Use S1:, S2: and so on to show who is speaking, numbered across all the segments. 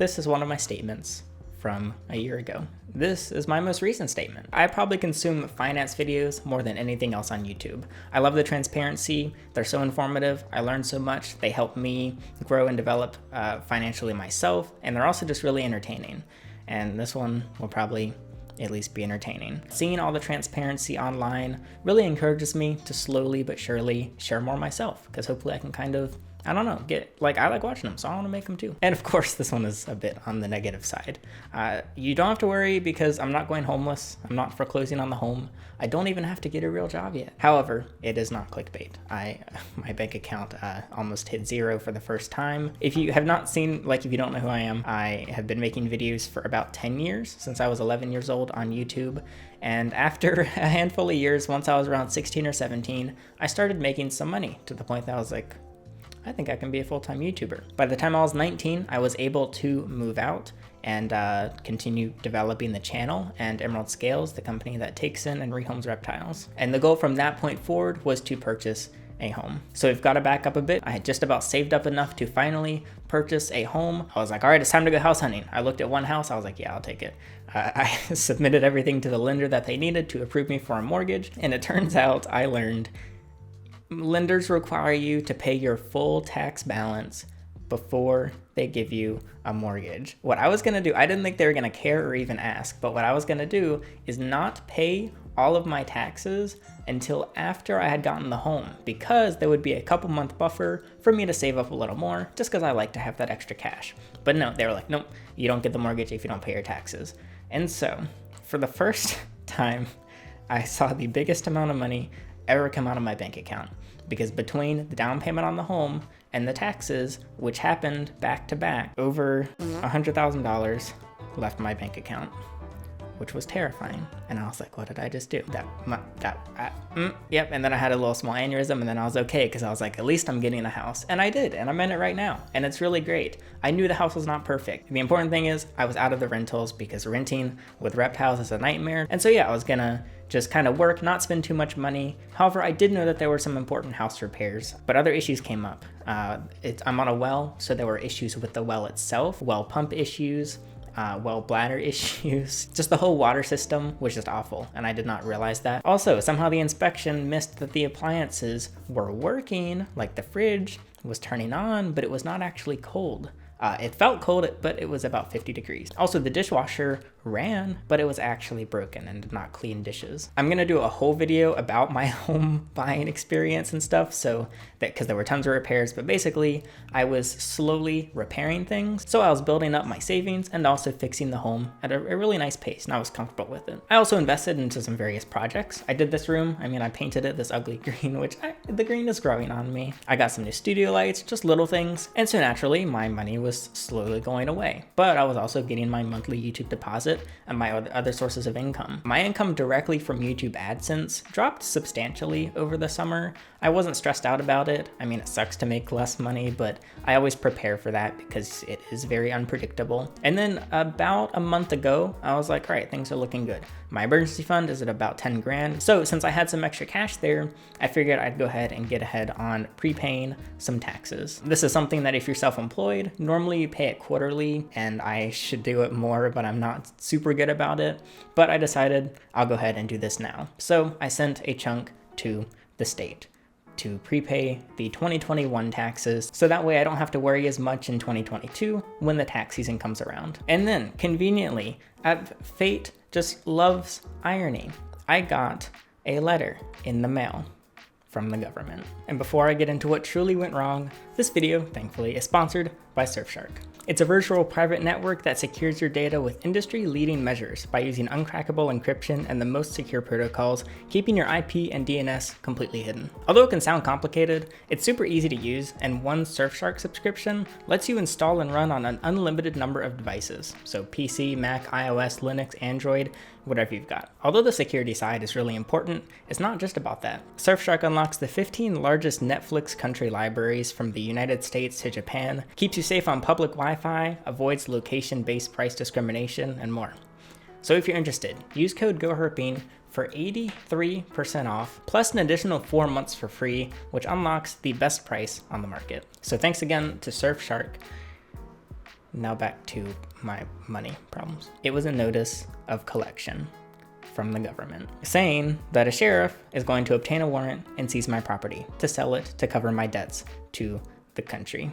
S1: this is one of my statements from a year ago. This is my most recent statement. I probably consume finance videos more than anything else on YouTube. I love the transparency. They're so informative. I learn so much. They help me grow and develop financially myself, and they're also just really entertaining. And this one will probably at least be entertaining. Seeing all the transparency online really encourages me to slowly but surely share more myself, because hopefully I can kind of, I don't know, I like watching them, so I want to make them too. And of course, this one is a bit on the negative side. You don't have to worry because I'm not going homeless. I'm not foreclosing on the home. I don't even have to get a real job yet. However, it is not clickbait. My bank account almost hit zero for the first time. If you have not seen, if you don't know who I am, I have been making videos for about 10 years, since I was 11 years old on YouTube. And after a handful of years, once I was around 16 or 17, I started making some money to the point that I was like, I think I can be a full-time YouTuber. By the time I was 19, I was able to move out and continue developing the channel and Emerald Scales, the company that takes in and rehomes reptiles. And the goal from that point forward was to purchase a home. So we've got to back up a bit. I had just about saved up enough to finally purchase a home. I was like, all right, it's time to go house hunting. I looked at one house. I was like, yeah, I'll take it. I submitted everything to the lender that they needed to approve me for a mortgage. And it turns out I learned lenders require you to pay your full tax balance before they give you a mortgage. What I was gonna do, I didn't think they were gonna care or even ask, but what I was gonna do is not pay all of my taxes until after I had gotten the home, because there would be a couple month buffer for me to save up a little more, just because I like to have that extra cash. But no, they were like, nope, you don't get the mortgage if you don't pay your taxes. And so for the first time, I saw the biggest amount of money ever come out of my bank account, because between the down payment on the home and the taxes, which happened back to back, over $100,000 left my bank account, which was terrifying. And I was like, what did I just do? Yep. And then I had a little small aneurysm, and then I was okay, because I was like, at least I'm getting a house. And I did, and I'm in it right now. And it's really great. I knew the house was not perfect. The important thing is I was out of the rentals, because renting with reptiles is a nightmare. And so yeah, I was gonna just kind of work, not spend too much money. However, I did know that there were some important house repairs, but other issues came up. I'm on a well, so there were issues with the well itself, well pump issues, well bladder issues. Just the whole water system was just awful, and I did not realize that. Also, somehow the inspection missed that the appliances were working, like the fridge was turning on, but it was not actually cold. It felt cold, but it was about 50 degrees. Also, the dishwasher ran, but it was actually broken and did not clean dishes. I'm gonna do a whole video about my home buying experience and stuff, so that, because there were tons of repairs, but basically I was slowly repairing things. So I was building up my savings and also fixing the home at a really nice pace, and I was comfortable with it. I also invested into some various projects. I did this room. I painted it this ugly green, which the green is growing on me. I got some new studio lights, just little things. And so naturally, my money was slowly going away, but I was also getting my monthly YouTube deposit and my other sources of income. My income directly from YouTube AdSense dropped substantially over the summer. I wasn't stressed out about it. It sucks to make less money, but I always prepare for that because it is very unpredictable. And then about a month ago, I was like, all right, things are looking good. My emergency fund is at about 10 grand. So since I had some extra cash there, I figured I'd go ahead and get ahead on prepaying some taxes. This is something that if you're self-employed, normally you pay it quarterly, and I should do it more, but I'm not super good about it. But I decided I'll go ahead and do this now. So I sent a chunk to the state to prepay the 2021 taxes, so that way I don't have to worry as much in 2022 when the tax season comes around. And then conveniently, fate just loves irony, I got a letter in the mail from the government. And before I get into what truly went wrong, this video, thankfully, is sponsored by Surfshark. It's a virtual private network that secures your data with industry-leading measures by using uncrackable encryption and the most secure protocols, keeping your IP and DNS completely hidden. Although it can sound complicated, it's super easy to use, and one Surfshark subscription lets you install and run on an unlimited number of devices. So PC, Mac, iOS, Linux, Android, whatever you've got. Although the security side is really important, it's not just about that. Surfshark unlocks the 15 largest Netflix country libraries from the United States to Japan, keeps you safe on public Wi-Fi, avoids location-based price discrimination, and more. So if you're interested, use code GoHerping for 83% off, plus an additional 4 months for free, which unlocks the best price on the market. So thanks again to Surfshark. Now back to my money problems. It was a notice of collection from the government saying that a sheriff is going to obtain a warrant and seize my property to sell it to cover my debts to the country,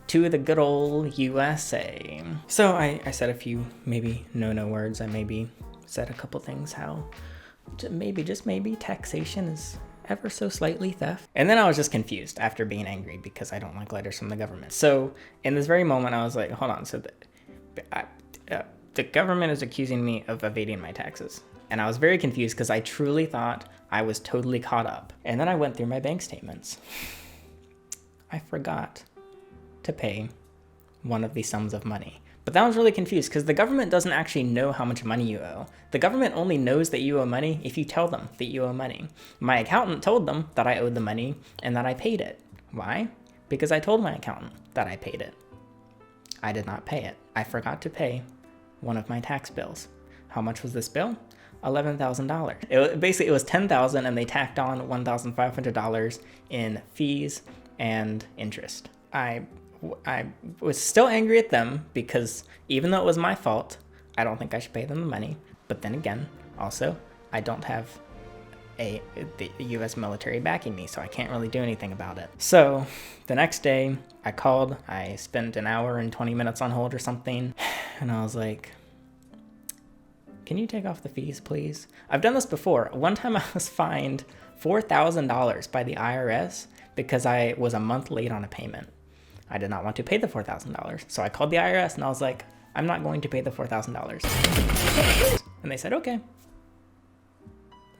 S1: to the good old USA. So I said a few maybe no words. I maybe said a couple things how just maybe taxation is ever so slightly theft. And then I was just confused after being angry because I don't like letters from the government. So in this very moment, I was like, hold on. So the government is accusing me of evading my taxes. And I was very confused because I truly thought I was totally caught up. And then I went through my bank statements. I forgot to pay one of these sums of money. But that was really confused because the government doesn't actually know how much money you owe. The government only knows that you owe money if you tell them that you owe money. My accountant told them that I owed the money and that I paid it. Why? Because I told my accountant that I paid it. I did not pay it. I forgot to pay one of my tax bills. How much was this bill? $11,000. Basically, it was $10,000 and they tacked on $1,500 in fees and interest. I was still angry at them because even though it was my fault, I don't think I should pay them the money. But then again, also, I don't have the US military backing me, so I can't really do anything about it. So the next day I called, I spent an hour and 20 minutes on hold or something. And I was like, can you take off the fees, please? I've done this before. One time I was fined $4,000 by the IRS because I was a month late on a payment. I did not want to pay the $4,000. So I called the IRS and I was like, I'm not going to pay the $4,000. And they said, okay.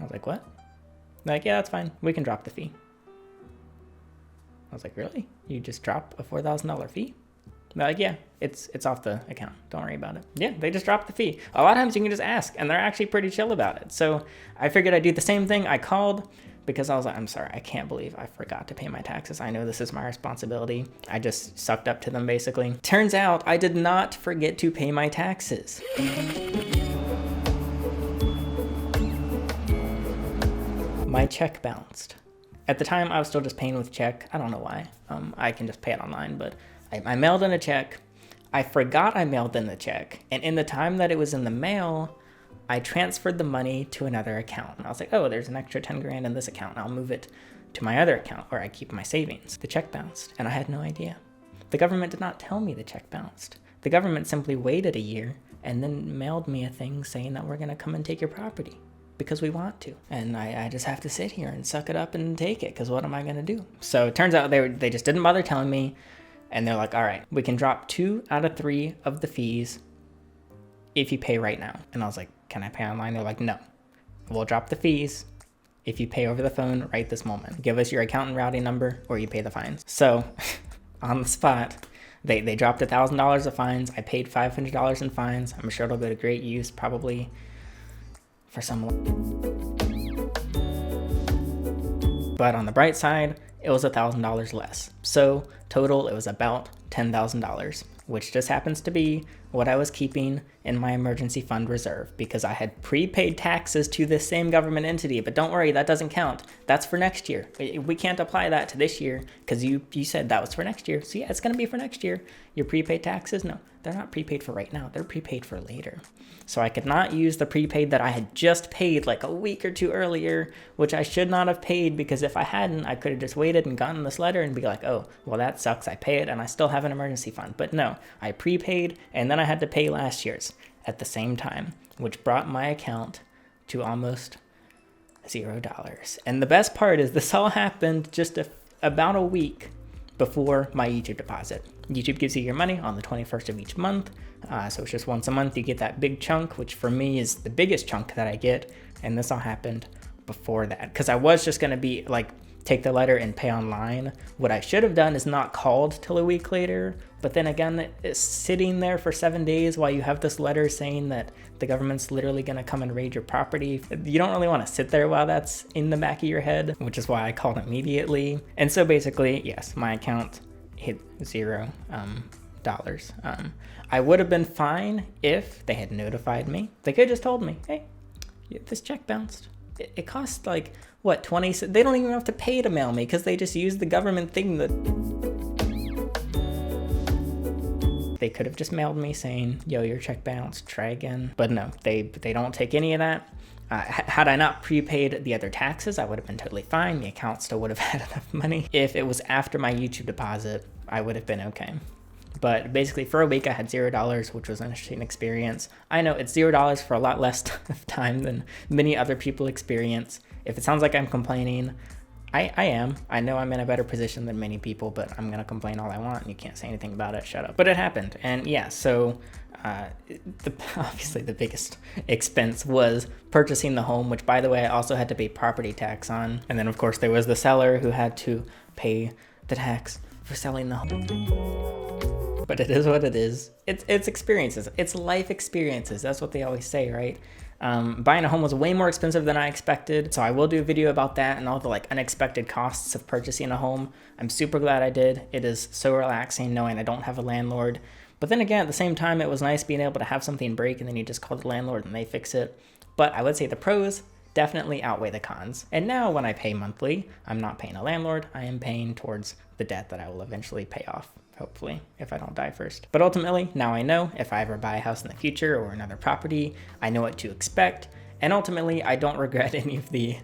S1: I was like, what? They're like, yeah, that's fine. We can drop the fee. I was like, really? You just drop a $4,000 fee? They're like, yeah, it's off the account. Don't worry about it. Yeah, they just dropped the fee. A lot of times you can just ask and they're actually pretty chill about it. So I figured I'd do the same thing. I called because I was like, I'm sorry, I can't believe I forgot to pay my taxes. I know this is my responsibility. I just sucked up to them basically. Turns out I did not forget to pay my taxes. My check bounced. At the time I was still just paying with check. I don't know why. I can just pay it online, but I mailed in a check. I forgot I mailed in the check. And in the time that it was in the mail, I transferred the money to another account. And I was like, oh, there's an extra 10 grand in this account. I'll move it to my other account where I keep my savings. The check bounced and I had no idea. The government did not tell me the check bounced. The government simply waited a year and then mailed me a thing saying that we're gonna come and take your property because we want to. And I just have to sit here and suck it up and take it because what am I gonna do? So it turns out they just didn't bother telling me. And they're like, all right, we can drop 2 out of 3 of the fees if you pay right now. And I was like, can I pay online? They're like, no, we'll drop the fees if you pay over the phone right this moment. Give us your account and routing number or you pay the fines. So on the spot, they dropped $1,000 of fines. I paid $500 in fines. I'm sure it'll go to great use probably for some. But on the bright side, it was $1,000 less. So total, it was about $10,000, which just happens to be what I was keeping in my emergency fund reserve because I had prepaid taxes to this same government entity. But don't worry, that doesn't count. That's for next year. We can't apply that to this year because you said that was for next year. So yeah, it's gonna be for next year. Your prepaid taxes, no, they're not prepaid for right now. They're prepaid for later. So I could not use the prepaid that I had just paid like a week or 2 earlier, which I should not have paid because if I hadn't, I could have just waited and gotten this letter and be like, oh, well, that sucks. I pay it and I still have an emergency fund. But no, I prepaid and then I had to pay last year's at the same time, which brought my account to almost $0. And the best part is this all happened just about a week before my YouTube deposit. YouTube gives you your money on the 21st of each month. So it's just once a month you get that big chunk, which for me is the biggest chunk that I get. And this all happened before that because I was just going to be like, take the letter and pay online. What I should have done is not called till a week later. But then again, it's sitting there for 7 days while you have this letter saying that the government's literally going to come and raid your property. You don't really want to sit there while that's in the back of your head, which is why I called immediately. And so basically, yes, my account hit $0. I would have been fine if they had notified me. They could have just told me, hey, this check bounced. It costs like, what, 20 cents? They don't even have to pay to mail me because they just use the government thing that They could have just mailed me saying, yo, your check bounced, try again. But no, they don't take any of that. Had I not prepaid the other taxes, I would have been totally fine. The account still would have had enough money. If it was after my YouTube deposit, I would have been okay. But basically for a week I had $0, which was an interesting experience. I know it's $0 for a lot less time than many other people experience. If it sounds like I'm complaining, I am. I know I'm in a better position than many people, but I'm gonna complain all I want and you can't say anything about it, shut up. But it happened, and yeah, so obviously the biggest expense was purchasing the home, which by the way, I also had to pay property tax on. And then of course there was the seller who had to pay the tax for selling the home. But it is what it is. It's experiences. It's life experiences. That's what they always say, right? Buying a home was way more expensive than I expected. So I will do a video about that and all the like unexpected costs of purchasing a home. I'm super glad I did. It is so relaxing knowing I don't have a landlord. But then again, at the same time, it was nice being able to have something break and then you just call the landlord and they fix it. But I would say the pros definitely outweigh the cons. And now when I pay monthly, I'm not paying a landlord. I am paying towards the debt that I will eventually pay off, hopefully, if I don't die first. But ultimately, now I know if I ever buy a house in the future or another property, I know what to expect. And ultimately, I don't regret any of the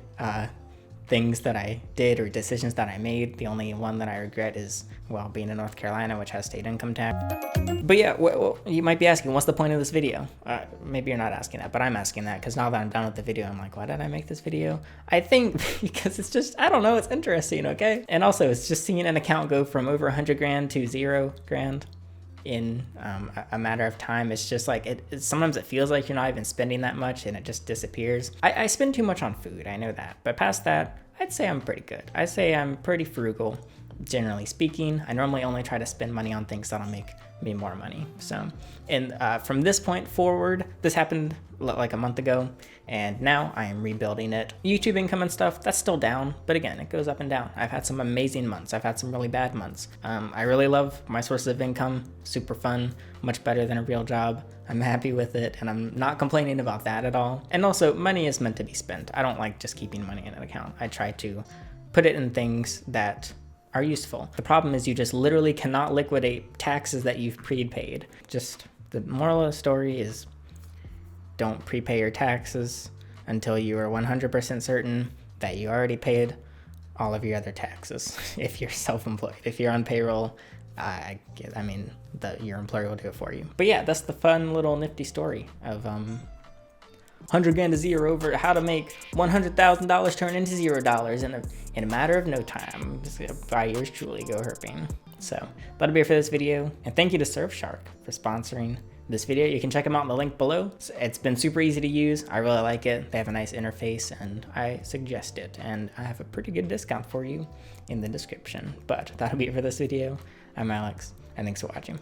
S1: things that I did or decisions that I made. The only one that I regret is, well, being in North Carolina, which has state income tax. But yeah, well, you might be asking, what's the point of this video? Maybe you're not asking that, but I'm asking that because now that I'm done with the video, I'm like, why did I make this video? I think because it's just, I don't know, it's interesting, okay? And also, it's just seeing an account go from over 100 grand to 0 grand in a matter of time. It's just like, sometimes it feels like you're not even spending that much and it just disappears. I spend too much on food, I know that. But past that, I'd say I'm pretty good. I'd say I'm pretty frugal, generally speaking. I normally only try to spend money on things that'll make me more money. So, and from this point forward, this happened like a month ago, and now I am rebuilding it. YouTube income and stuff, that's still down, but again, it goes up and down. I've had some amazing months. I've had some really bad months. I really love my sources of income, super fun, much better than a real job. I'm happy with it, and I'm not complaining about that at all. And also, money is meant to be spent. I don't like just keeping money in an account. I try to put it in things that are useful. The problem is you just literally cannot liquidate taxes that you've prepaid. Just the moral of the story is don't prepay your taxes until you are 100% certain that you already paid all of your other taxes. If you're self-employed, if you're on payroll, your employer will do it for you. But yeah, that's the fun little nifty story of 100 grand to 0 over how to make $100,000 turn into $0 in a matter of no time. By yours truly, GoHerping. So that'll be it for this video, and thank you to Surfshark for sponsoring this video. You can check them out in the link below. It's been super easy to use. I really like it. They have a nice interface and I suggest it, and I have a pretty good discount for you in the description. But that'll be it for this video. I'm Alex, and thanks for watching.